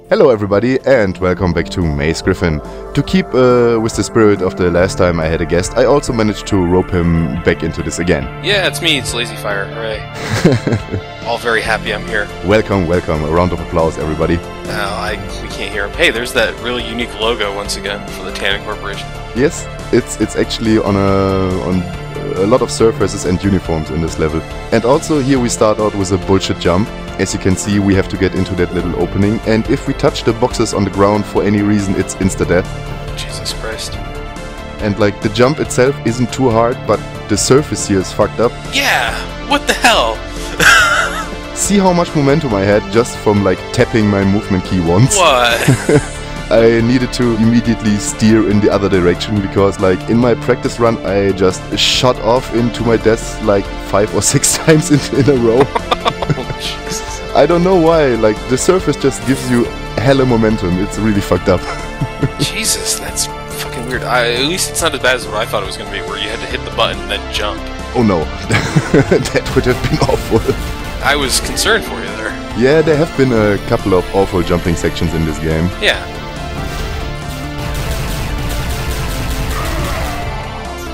Hello everybody and welcome back to Mace Griffin. To keep with the spirit of the last time I had a guest, I also managed to rope him back into this again. Yeah, it's me, it's Lazy Fire, hooray. All very happy I'm here. Welcome, welcome. A round of applause everybody. We can't hear him. Hey, there's that really unique logo once again for the Tannan Corporation. Yes, it's actually on a lot of surfaces and uniforms in this level. And also here we start out with a bullshit jump. As you can see, we have to get into that little opening, and if we touch the boxes on the ground for any reason, it's insta-death. Jesus Christ. And like, the jump itself isn't too hard, but the surface here is fucked up. Yeah, what the hell? See how much momentum I had just from like tapping my movement key once? What? I needed to immediately steer in the other direction because like in my practice run I just shot off into my death like 5 or 6 times in a row. Oh, Jesus. I don't know why, like the surface just gives you hella momentum. It's really fucked up. Jesus, that's fucking weird. At least it's not as bad as what I thought it was going to be, where you had to hit the button and then jump. Oh no, that would have been awful. I was concerned for you there. Yeah, there have been a couple of awful jumping sections in this game. Yeah.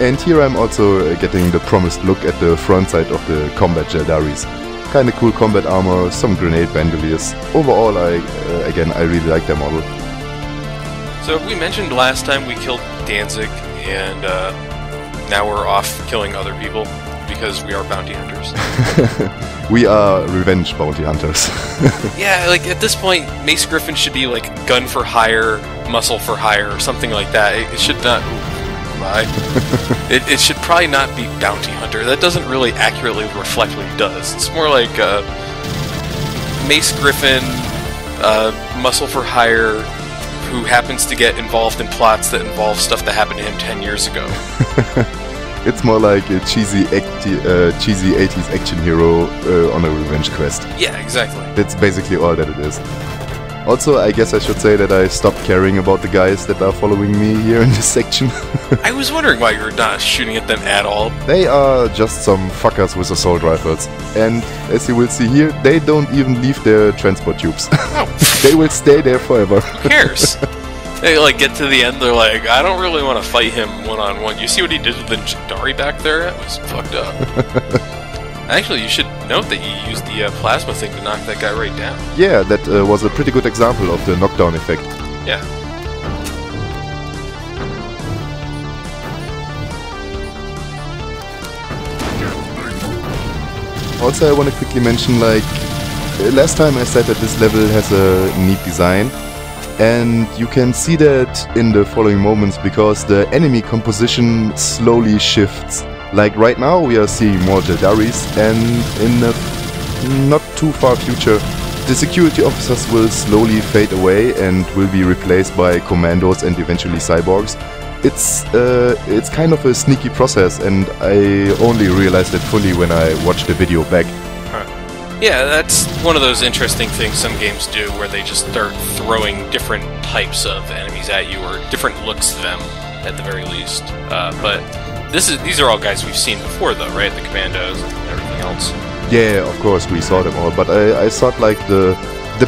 And here I'm also getting the promised look at the front side of the combat Jeldaris. Kinda cool combat armor, some grenade bandoliers. Overall, I really like their model. So we mentioned last time we killed Danzig, and now we're off killing other people because we are bounty hunters. We are revenge bounty hunters. Yeah, like at this point, Mace Griffin should be like gun for hire, muscle for hire, or something like that. It should not... It should probably not be bounty hunter. That doesn't really accurately reflect what he does. It's more like Mace Griffin, muscle for hire, who happens to get involved in plots that involve stuff that happened to him 10 years ago. It's more like a cheesy 80s action hero on a revenge quest. Yeah, exactly. That's basically all that it is. Also, I guess I should say that I stopped caring about the guys that are following me here in this section. I was wondering why you're not shooting at them at all. They are just some fuckers with assault rifles. And as you will see here, they don't even leave their transport tubes. Oh. They will stay there forever. Who cares? They like get to the end, they're like, I don't really want to fight him one-on-one. You see what he did with the Jandari back there? That was fucked up. Actually, you should note that you used the plasma thing to knock that guy right down. Yeah, that was a pretty good example of the knockdown effect. Yeah. Also, I want to quickly mention, like, last time I said that this level has a neat design. And you can see that in the following moments because the enemy composition slowly shifts. Like right now we are seeing more Jeldaris, and in the not too far future the security officers will slowly fade away and will be replaced by commandos and eventually cyborgs. It's kind of a sneaky process, and I only realized it fully when I watched the video back. Yeah, that's one of those interesting things some games do, where they just start throwing different types of enemies at you, or different looks to them, at the very least. But these are all guys we've seen before, though, right? The commandos and everything else. Yeah, of course, we saw them all, but I thought like the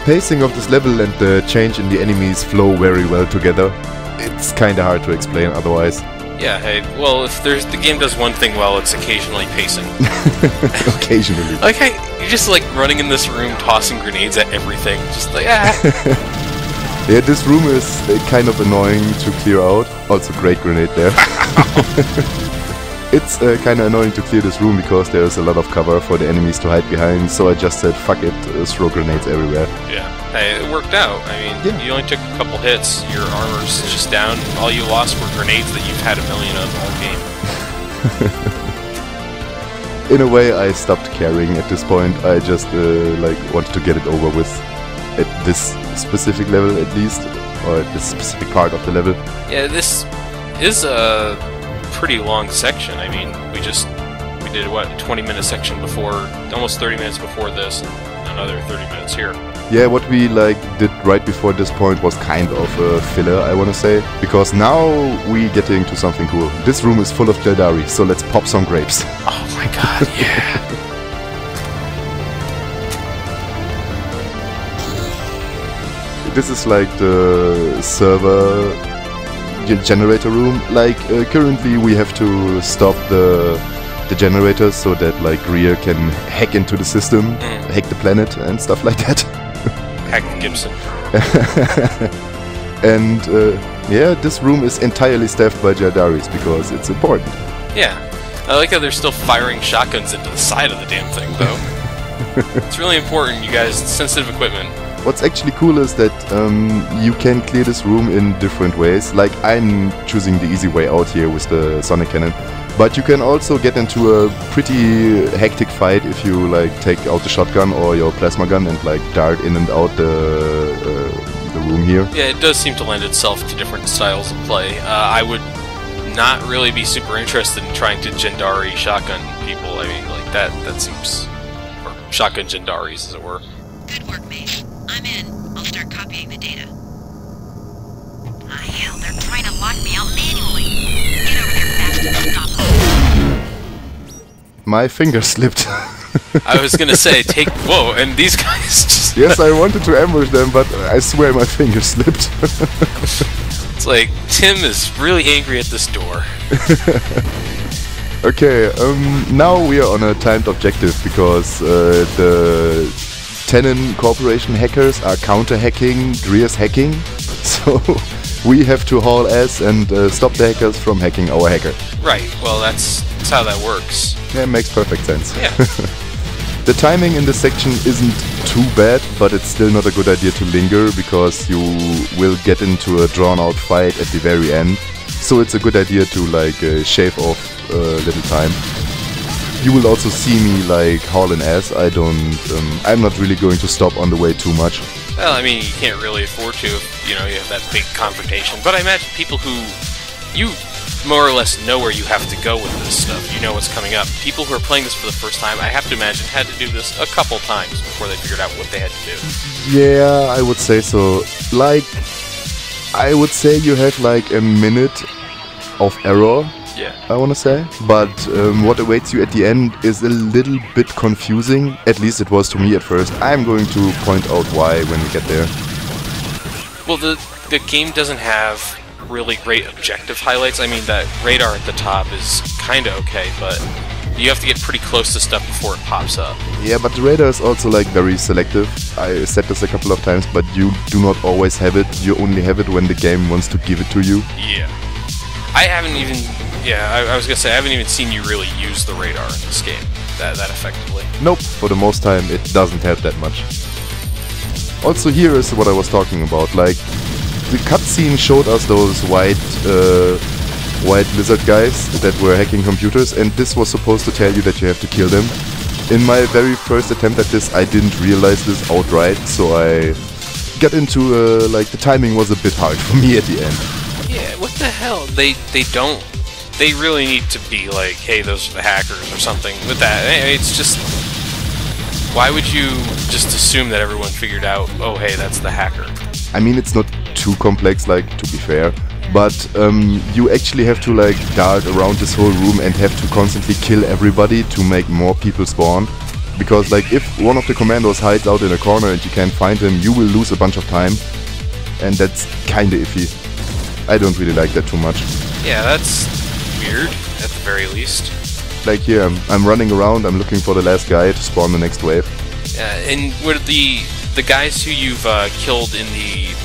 pacing of this level and the change in the enemies flow very well together. It's kinda hard to explain otherwise. Yeah, hey, well, if the game does one thing well, it's occasionally pacing. Occasionally. Like, hey, you're just like running in this room, tossing grenades at everything, just like, ah. Yeah, this room is kind of annoying to clear out. Also, great grenade there. It's kind of annoying to clear this room because there's a lot of cover for the enemies to hide behind, so I just said, fuck it, throw grenades everywhere. Yeah, hey, it worked out. I mean, yeah. You only took a couple hits, your armor's just down, all you lost were grenades that you've had a million of all game. In a way, I stopped caring at this point. I just like wanted to get it over with at this specific level at least, or at this specific part of the level. Yeah, this is a pretty long section. I mean, we did what, a 20-minute section before, almost 30 minutes before this, and another 30 minutes here. Yeah, what we like did right before this point was kind of a filler, I want to say, because now we getting to something cool. This room is full of Jeldari, so let's pop some grapes. Oh my god, yeah. this is like the server generator room. Like currently we have to stop the generators so that like Greer can hack into the system, hack the planet and stuff like that. Hack Gibson. And yeah, this room is entirely staffed by Jadaris because it's important. Yeah. I like how they're still firing shotguns into the side of the damn thing, though. It's really important, you guys. It's sensitive equipment. What's actually cool is that you can clear this room in different ways. Like, I'm choosing the easy way out here with the sonic cannon. But you can also get into a pretty hectic fight if you like take out the shotgun or your plasma gun and like dart in and out the room here. Yeah, it does seem to lend itself to different styles of play. I would not really be super interested in trying to Jandari shotgun people. I mean, like that seems... or shotgun Jandaris, as it were. Good work, Mace. I'm in. I'll start copying the data. Ah, hell, they're trying to lock me out manually. Get over there fast and stop them. My finger slipped. I was gonna say, whoa, and these guys just... Yes, I wanted to ambush them, but I swear my finger slipped. It's like, Tim is really angry at this door. Okay, now we are on a timed objective because the Tannan Corporation hackers are counter-hacking Greer's hacking. So we have to haul ass and stop the hackers from hacking our hacker. Right, well that's how that works. Yeah, it makes perfect sense. Yeah. The timing in this section isn't too bad, but it's still not a good idea to linger because you will get into a drawn-out fight at the very end. So it's a good idea to like shave off a little time. You will also see me like hauling ass. I'm not really going to stop on the way too much. Well, I mean, you can't really afford to if, you know, you have that big confrontation. But I imagine people who... you more or less know where you have to go with this stuff. You know what's coming up. People who are playing this for the first time, I have to imagine, had to do this a couple times before they figured out what they had to do. Yeah, I would say so. Like, I would say you have like a minute of error. Yeah. I want to say. But what awaits you at the end is a little bit confusing. At least it was to me at first. I'm going to point out why when we get there. Well, the game doesn't have really great objective highlights. I mean, that radar at the top is kind of okay, but you have to get pretty close to stuff before it pops up. Yeah, but the radar is also like very selective. I said this a couple of times, but you do not always have it. You only have it when the game wants to give it to you. Yeah. I haven't even... yeah, I was gonna say, I haven't even seen you really use the radar in this game that effectively. Nope, for the most time it doesn't help that much. Also here is what I was talking about, like the cutscene showed us those white lizard guys that were hacking computers, and this was supposed to tell you that you have to kill them. In my very first attempt at this I didn't realize this outright, so I got into like the timing was a bit hard for me at the end. Yeah, what the hell? They really need to be like, hey, those are the hackers or something with that. It's just... why would you just assume that everyone figured out, oh, hey, that's the hacker? I mean, it's not too complex, like, to be fair. But you actually have to, like, dart around this whole room and have to constantly kill everybody to make more people spawn. Because, like, if one of the commandos hides out in a corner and you can't find him, you will lose a bunch of time. And that's kinda iffy. I don't really like that too much. Yeah, that's weird, at the very least. Like here, I'm running around, I'm looking for the last guy to spawn the next wave. Yeah, and were the guys who you've killed in the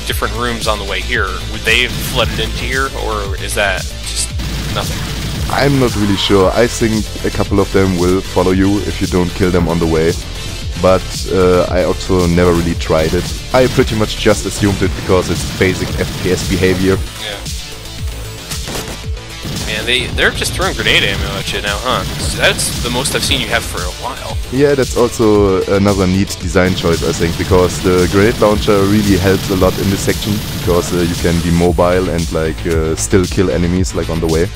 different rooms on the way here, would they have flooded into here, or is that just nothing? I'm not really sure. I think a couple of them will follow you if you don't kill them on the way. But I also never really tried it. I pretty much just assumed it because it's basic FPS behavior. Yeah. Man, they're just throwing grenade ammo at you now, huh? That's the most I've seen you have for a while. Yeah, that's also another neat design choice, I think, because the grenade launcher really helps a lot in this section, because you can be mobile and like still kill enemies like on the way.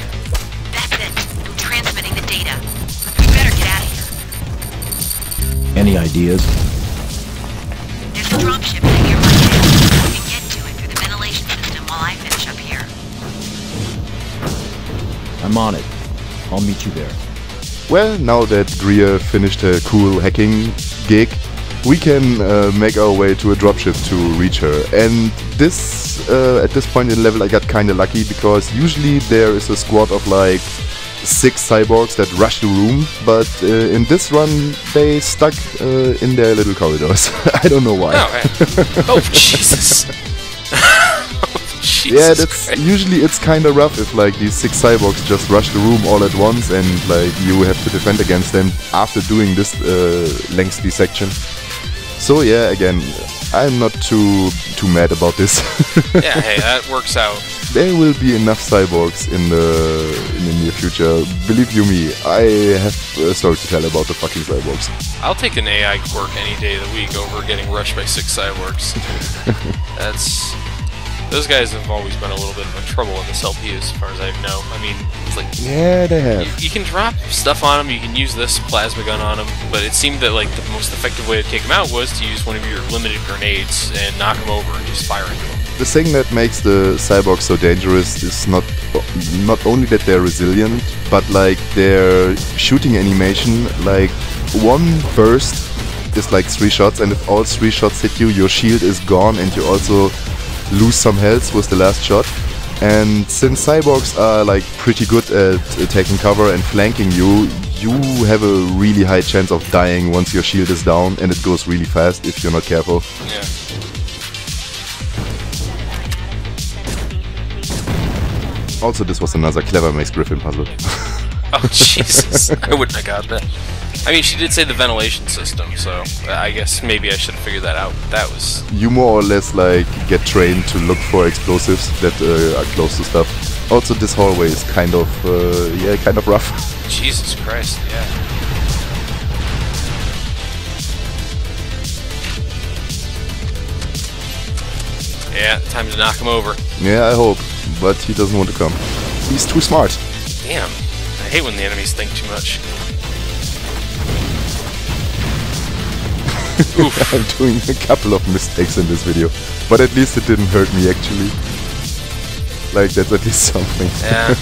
That's it. I'm transmitting the data. We better get out of here. Any ideas? There's a dropship in here right now. We can get to it through the ventilation system while I finish up here. I'm on it. I'll meet you there. Well, now that Greer finished her cool hacking gig, we can make our way to a dropship to reach her. And this, at this point in the level, I got kinda lucky, because usually there is a squad of like 6 cyborgs that rush the room, but in this run they stuck in their little corridors. I don't know why. Oh, right. Oh, Jesus. Jesus Yeah, that's Christ. usually it's kind of rough if like these 6 cyborgs just rush the room all at once, and like you have to defend against them after doing this lengthy section. So yeah, again, I'm not too mad about this. Yeah, hey, that works out. There will be enough cyborgs in the near future. Believe you me, I have a story to tell about the fucking cyborgs. I'll take an AI quirk any day of the week over getting rushed by 6 cyborgs. Those guys have always been a little bit of a trouble in this LP, as far as I know. I mean, it's like... Yeah, they have. You can drop stuff on them, you can use this plasma gun on them, but it seemed that like the most effective way to take them out was to use one of your limited grenades and knock them over and just fire into them. The thing that makes the cyborgs so dangerous is not only that they're resilient, but like their shooting animation, like one burst is like 3 shots, and if all 3 shots hit you, your shield is gone, and you also lose some health with the last shot. And since cyborgs are like pretty good at taking cover and flanking you, you have a really high chance of dying once your shield is down, and it goes really fast if you're not careful. Yeah. Also, this was another clever Mace Griffin puzzle. Oh, Jesus. I wouldn't have got that. I mean, she did say the ventilation system, so I guess maybe I should have figured that out. That was... You more or less like get trained to look for explosives that are close to stuff. Also, this hallway is kind of, yeah, kind of rough. Jesus Christ, yeah. Yeah, time to knock him over. Yeah, I hope, but he doesn't want to come. He's too smart. Damn, I hate when the enemies think too much. I'm doing a couple of mistakes in this video, but at least it didn't hurt me actually. Like, that's at least something. Yeah.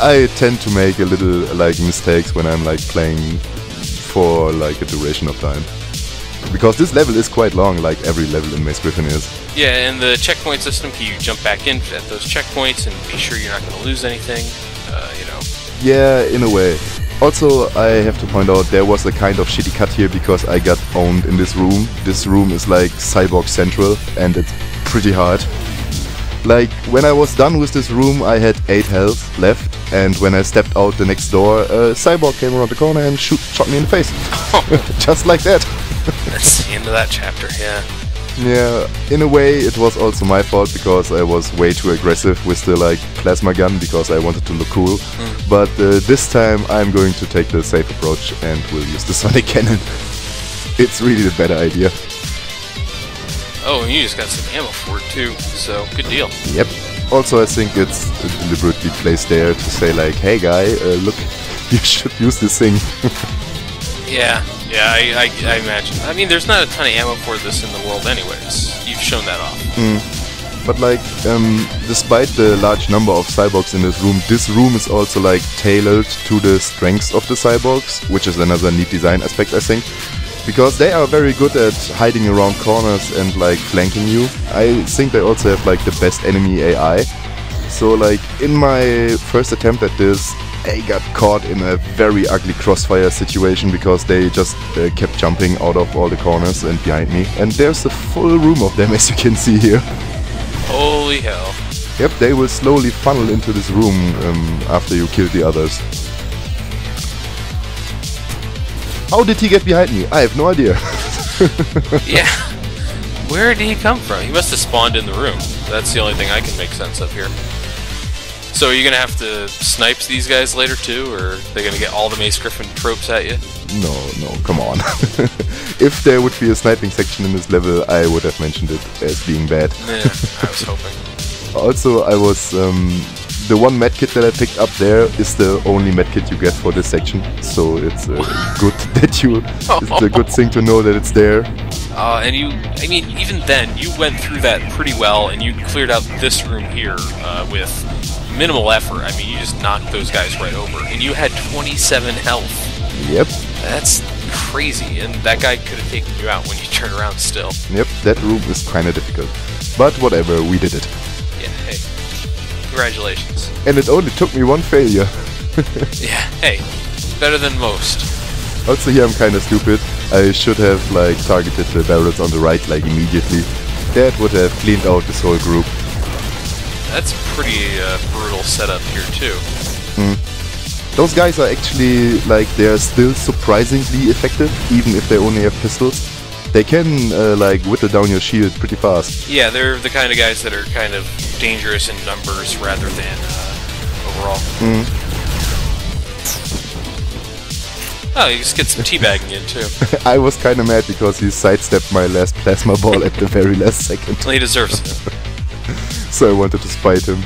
I tend to make a little like mistakes when I'm like playing for like a duration of time. Because this level is quite long, like every level in Mace Griffin is. Yeah, and the checkpoint system, can you jump back in at those checkpoints and be sure you're not going to lose anything, you know? Yeah, in a way. Also, I have to point out there was a kind of shitty cut here because I got owned in this room. This room is like Cyborg Central, and it's pretty hard. Like, when I was done with this room, I had 8 health left, and when I stepped out the next door, a cyborg came around the corner and shot me in the face. Just like that. That's the end of that chapter, yeah. Yeah, in a way it was also my fault because I was way too aggressive with the like plasma gun because I wanted to look cool. But this time I'm going to take the safe approach and will use the sonic cannon. It's really the better idea. Oh, and you just got some ammo for it too, so good deal. Yep. Also, I think it's deliberately placed there to say like, hey guy, look, you should use this thing. Yeah, I imagine. I mean, there's not a ton of ammo for this in the world anyways. You've shown that off. But like, despite the large number of cyborgs in this room is also like tailored to the strengths of the cyborgs, which is another neat design aspect, I think. Because they are very good at hiding around corners and like flanking you. I think they also have like the best enemy AI. So like, in my first attempt at this, I got caught in a very ugly crossfire situation because they just kept jumping out of all the corners and behind me. And there's a full room of them, as you can see here. Holy hell. Yep, they will slowly funnel into this room after you kill the others. How did he get behind me? I have no idea. Yeah. Where did he come from? He must have spawned in the room. That's the only thing I can make sense of here. So are you going to have to snipe these guys later too, or are they going to get all the Mace Griffin tropes at you? No, come on. If there would be a sniping section in this level, I would have mentioned it as being bad. Yeah, I was hoping. Also, I was... the one medkit that I picked up there is the only medkit you get for this section, so it's good that it's a good thing to know that it's there. And I mean, even then, you went through that pretty well, and you cleared out this room here with minimal effort. I mean, you just knocked those guys right over, and you had 27 health. Yep. That's crazy, and that guy could have taken you out when you turn around still. Yep, that room is kinda difficult. But whatever, we did it. Yeah, hey. Congratulations. And it only took me one failure. Yeah, hey. Better than most. Also here I'm kinda stupid. I should have like targeted the barrels on the right like immediately. That would have cleaned out this whole group. That's pretty brutal setup here too. Those guys are actually like they're still surprisingly effective, even if they only have pistols. They can like whittle down your shield pretty fast. Yeah, they're the kind of guys that are kind of dangerous in numbers rather than overall. Oh, you just get some teabagging in too. I was kinda mad because he sidestepped my last plasma ball at the very last second. Well, he deserves it. So I wanted to spite him.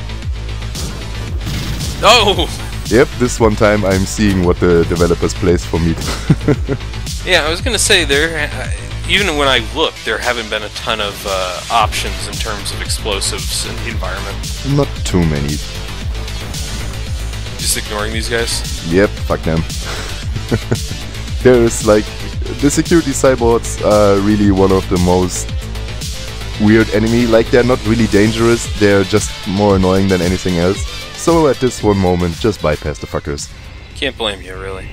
Oh! Yep, this one time I'm seeing what the developers placed for me. Yeah, I was gonna say there. Even when I look, there haven't been a ton of options in terms of explosives in the environment. Not too many. Just ignoring these guys? Yep, fuck them. There is like the security cyborgs are really one of the most weird enemy. Like they're not really dangerous, they're just more annoying than anything else. So at this one moment, just bypass the fuckers. Can't blame you, really.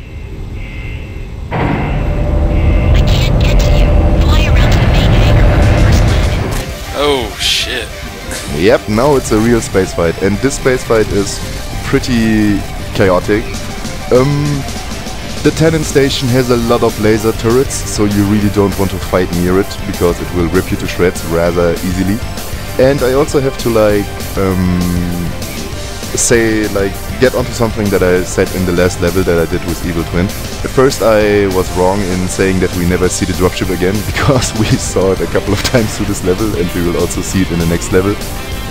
I can't get to you. Fly around to the main hangar where we first landed. Oh shit. Yep, now it's a real space fight, and this space fight is pretty chaotic. The Tannan station has a lot of laser turrets, so you really don't want to fight near it because it will rip you to shreds rather easily. And I also have to like get onto something that I said in the last level that I did with Evil Twin. At first I was wrong in saying that we never see the dropship again, because we saw it a couple of times through this level and we will also see it in the next level.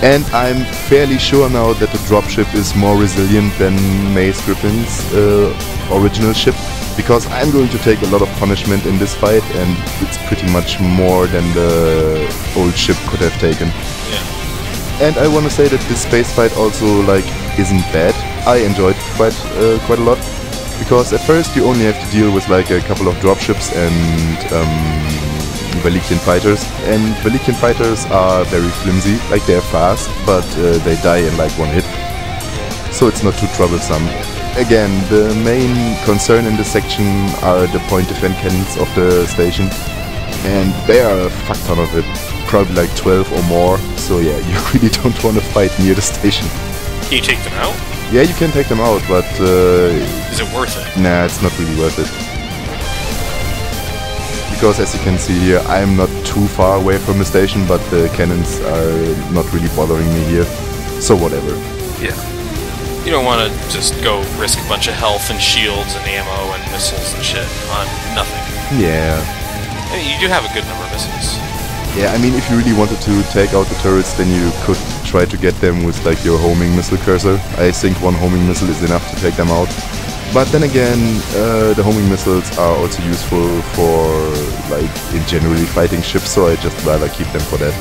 And I'm fairly sure now that the dropship is more resilient than Mace Griffin's original ship, because I'm going to take a lot of punishment in this fight, and it's pretty much more than the old ship could have taken. Yeah. And I want to say that this space fight also like isn't bad. I enjoyed it quite a lot, because at first you only have to deal with like a couple of dropships and Velikian fighters, and Velikian fighters are very flimsy. Like they're fast, but they die in like one hit, so it's not too troublesome. Again, the main concern in this section are the point defense cannons of the station, and there are a fuck ton of it, probably like 12 or more, so yeah, you really don't want to fight near the station. Can you take them out? Yeah, you can take them out, but is it worth it? nah, it's not really worth it. Because as you can see here, I'm not too far away from the station, but the cannons are not really bothering me here, so whatever. Yeah. You don't want to just go risk a bunch of health and shields and ammo and missiles and shit on nothing. Yeah. I mean, you do have a good number of missiles. Yeah, I mean, if you really wanted to take out the turrets, then you could try to get them with like your homing missile cursor. I think one homing missile is enough to take them out. But then again, the homing missiles are also useful for like in generally fighting ships, so I just rather keep them for that.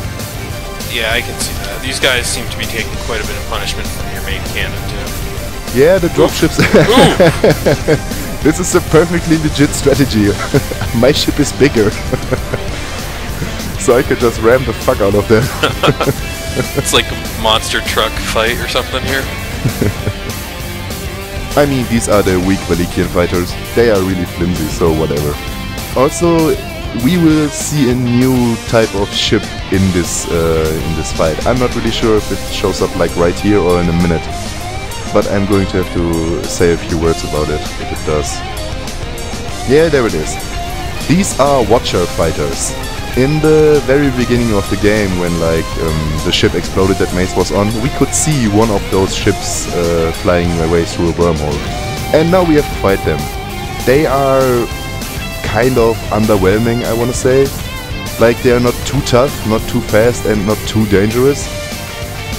Yeah, I can see that. These guys seem to be taking quite a bit of punishment from your main cannon too. Yeah, the dropships. This is a perfectly legit strategy. My ship is bigger, so I could just ram the fuck out of them. It's like a monster truck fight or something here. I mean, these are the weak Velikian fighters. They are really flimsy, so whatever. Also, we will see a new type of ship in this fight. I'm not really sure if it shows up like right here or in a minute, but I'm going to have to say a few words about it if it does. Yeah, there it is. These are Watcher fighters. In the very beginning of the game, when like the ship exploded that Mace was on, we could see one of those ships flying away through a wormhole. And now we have to fight them. They are kind of underwhelming, I want to say. Like, they are not too tough, not too fast, and not too dangerous.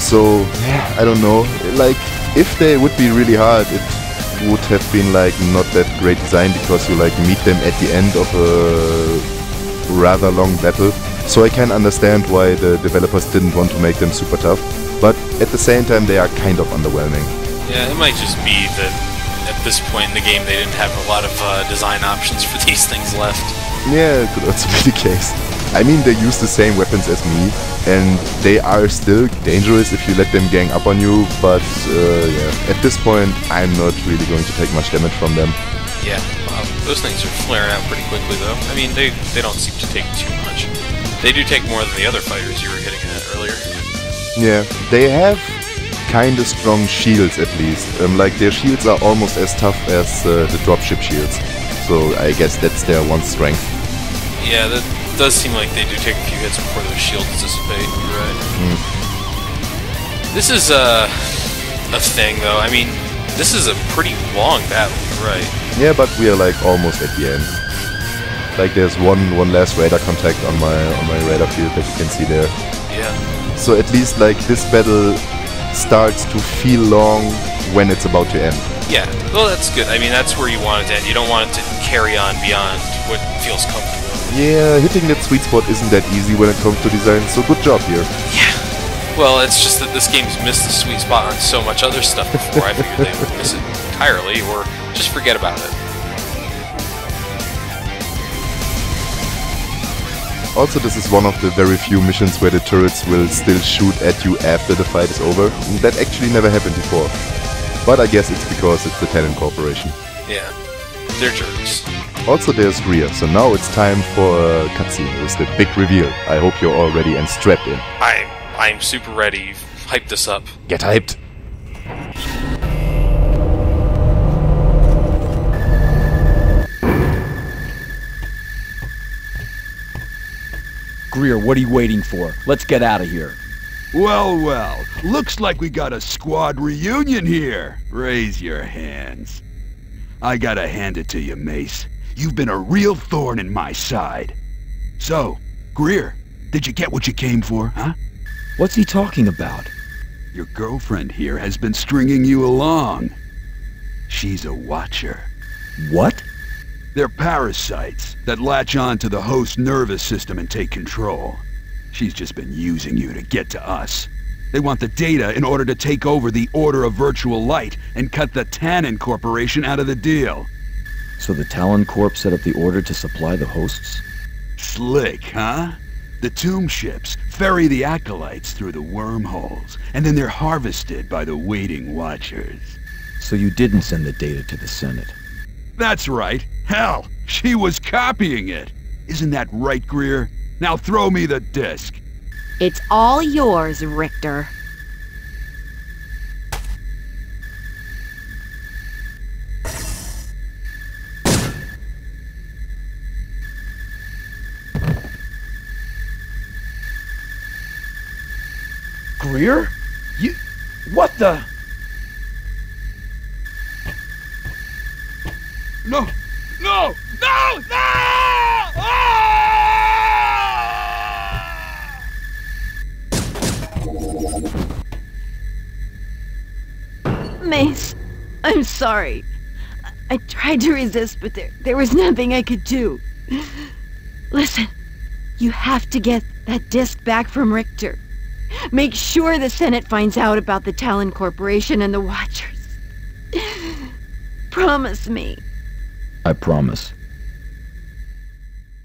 So, yeah, I don't know. Like, if they would be really hard, it would have been like not that great design, because you like meet them at the end of a rather long battle. So I can understand why the developers didn't want to make them super tough, but at the same time they are kind of underwhelming. Yeah, it might just be that at this point in the game they didn't have a lot of design options for these things left. Yeah, it could also be the case. I mean, they use the same weapons as me, and they are still dangerous if you let them gang up on you, but yeah, at this point I'm not really going to take much damage from them. Yeah, those things are flaring out pretty quickly though. I mean, they don't seem to take too much. They do take more than the other fighters you were hitting at earlier. Yeah, they have kinda strong shields at least. Like, their shields are almost as tough as the dropship shields. So I guess that's their one strength. Yeah, that does seem like they do take a few hits before those shields dissipate, you're right. This is a thing though, I mean, this is a pretty long battle, you're right. Yeah, but we are like almost at the end. Like, there's one last radar contact on my radar field that you can see there. Yeah. So at least like this battle starts to feel long when it's about to end. Yeah, well that's good. I mean, that's where you want it to end. You don't want it to carry on beyond what feels comfortable. Yeah, hitting that sweet spot isn't that easy when it comes to design, so good job here. Yeah. Well, it's just that this game's missed the sweet spot on so much other stuff before. I figured they would miss it entirely, or just forget about it. Also, this is one of the very few missions where the turrets will still shoot at you after the fight is over. That actually never happened before. But I guess it's because it's the Tannan Corporation. Yeah, they're jerks. Also, there's Greer, so now it's time for a cutscene with the big reveal. I hope you're all ready and strapped in. I'm super ready. You've hyped this up. Get hyped! Greer, what are you waiting for? Let's get out of here. Well, well, looks like we got a squad reunion here. Raise your hands. I gotta hand it to you, Mace. You've been a real thorn in my side. So, Greer, did you get what you came for, huh? What's he talking about? Your girlfriend here has been stringing you along. She's a watcher. What? They're parasites that latch on to the host's nervous system and take control. She's just been using you to get to us. They want the data in order to take over the Order of Virtual Light and cut the Tannan Corporation out of the deal. So the Talon Corp set up the order to supply the hosts? Slick, huh? The tomb ships ferry the acolytes through the wormholes, and then they're harvested by the waiting watchers. So you didn't send the data to the Senate? That's right. Hell, she was copying it. Isn't that right, Greer? Now throw me the disc. It's all yours, Richter. Greer? You... what the... No! No! No! No! Ah! Mace, I'm sorry. I tried to resist, but there was nothing I could do. Listen, you have to get that disc back from Richter. Make sure the Senate finds out about the Talon Corporation and the Watchers. Promise me. I promise.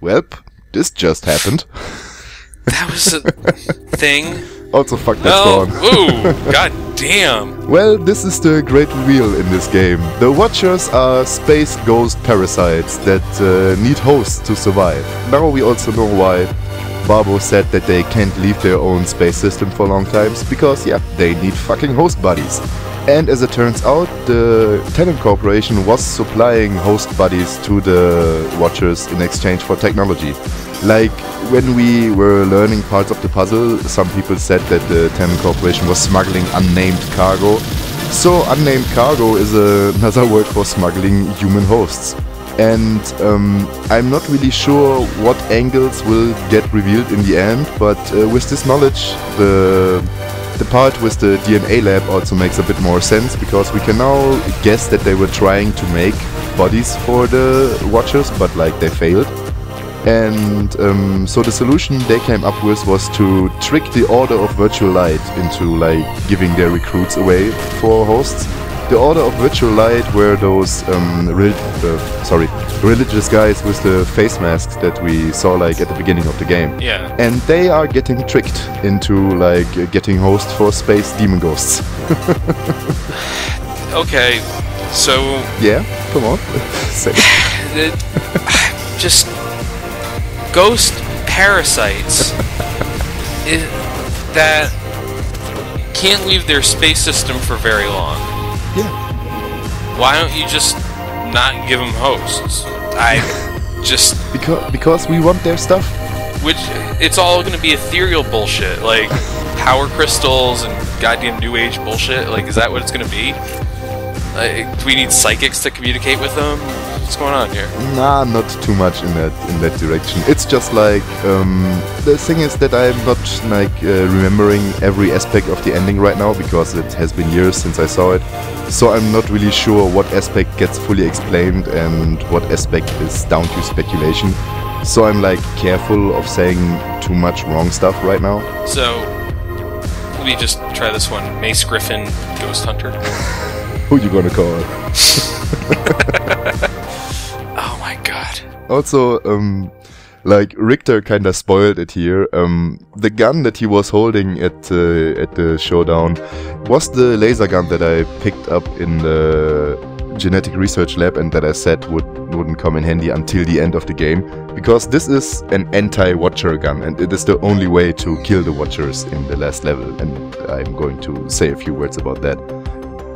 Welp, this just happened. That was a thing. Also, fuck that spawn. Ooh, god damn. Well, this is the great reveal in this game. The Watchers are space ghost parasites that need hosts to survive. Now we also know why Barbo said that they can't leave their own space system for long times, because, yeah, they need fucking host buddies. And as it turns out, the Tannan Corporation was supplying host buddies to the Watchers in exchange for technology. Like, when we were learning parts of the puzzle, some people said that the Tannan Corporation was smuggling unnamed cargo. So, unnamed cargo is another word for smuggling human hosts. And I'm not really sure what angles will get revealed in the end, but with this knowledge, the part with the DNA lab also makes a bit more sense, because we can now guess that they were trying to make bodies for the Watchers, but like they failed. And so the solution they came up with was to trick the Order of Virtual Light into like giving their recruits away for hosts. the Order of Virtual Light were those religious guys with the face masks that we saw like at the beginning of the game. Yeah. And they are getting tricked into like getting host for space demon ghosts. Okay, so... Yeah, come on. Say it. Just... Ghost parasites that can't leave their space system for very long. Yeah. Why don't you just not give them hosts? Because we want their stuff. Which, it's all gonna be ethereal bullshit, like power crystals and goddamn new age bullshit. Like, is that what it's gonna be? Do we need psychics to communicate with them? What's going on here? Nah, not too much in that direction. It's just like the thing is that I'm not like remembering every aspect of the ending right now because it has been years since I saw it. So I'm not really sure what aspect gets fully explained and what aspect is down to speculation. So I'm like careful of saying too much wrong stuff right now. So let me just try this one. Mace, Griffin, Ghost Hunter. Who you gonna call? Oh my god. Also, like Richter kinda spoiled it here. The gun that he was holding at the showdown was the laser gun that I picked up in the genetic research lab and that I said wouldn't come in handy until the end of the game, because this is an anti-watcher gun and it is the only way to kill the watchers in the last level, and I'm going to say a few words about that.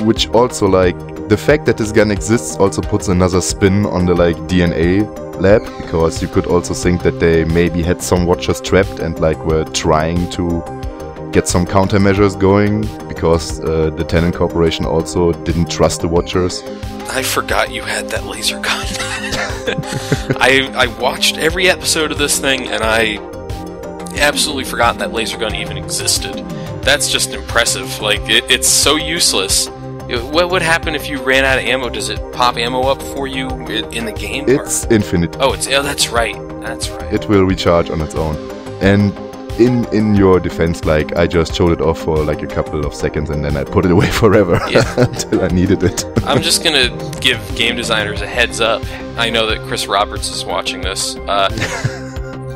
Which also, like, the fact that this gun exists also puts another spin on the, like, DNA lab, because you could also think that they maybe had some watchers trapped and, like, were trying to get some countermeasures going, because the Tannan Corporation also didn't trust the watchers. I forgot you had that laser gun. I watched every episode of this thing, and I absolutely forgot that laser gun even existed. That's just impressive. Like, it's so useless. What would happen if you ran out of ammo? Does it pop ammo up for you in the game? It's infinite. Oh, that's right. That's right. It will recharge on its own. And in your defense, like, I just showed it off for like a couple of seconds and then I put it away forever. Yeah. Until I needed it. I'm just gonna give game designers a heads up. I know that Chris Roberts is watching this.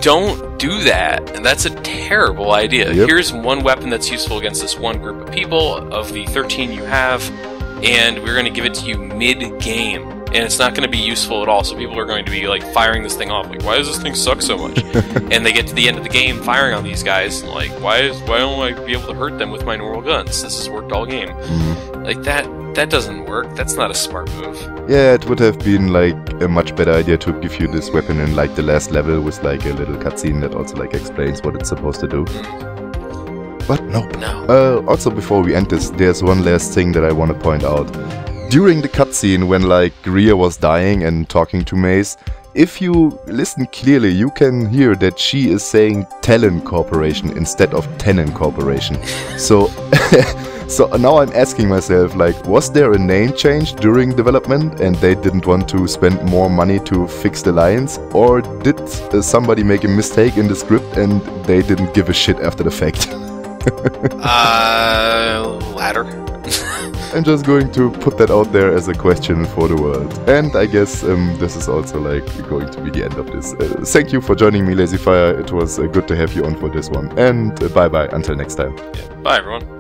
Don't do that. And that's a terrible idea. Yep. Here's one weapon that's useful against this one group of people, of the 13 you have, and we're going to give it to you mid-game. And it's not going to be useful at all, so people are going to be, like, firing this thing off. Like, why does this thing suck so much? And they get to the end of the game firing on these guys, and like, why don't I be able to hurt them with my normal guns? This has worked all game. Mm-hmm. Like, that doesn't work. That's not a smart move. Yeah, it would have been like a much better idea to give you this weapon in like the last level with like a little cutscene that also like explains what it's supposed to do. But nope. No. Also, before we end this, there's one last thing that I want to point out. During the cutscene when like Rhea was dying and talking to Mace, if you listen clearly, you can hear that she is saying Talon Corporation instead of Tannan Corporation. So so now I'm asking myself, like, was there a name change during development and they didn't want to spend more money to fix the lines? Or did somebody make a mistake in the script and they didn't give a shit after the fact? Latter. I'm just going to put that out there as a question for the world. And I guess this is also like going to be the end of this. Thank you for joining me, Lazy Fire. It was good to have you on for this one. And bye-bye until next time. Yeah. Bye, everyone.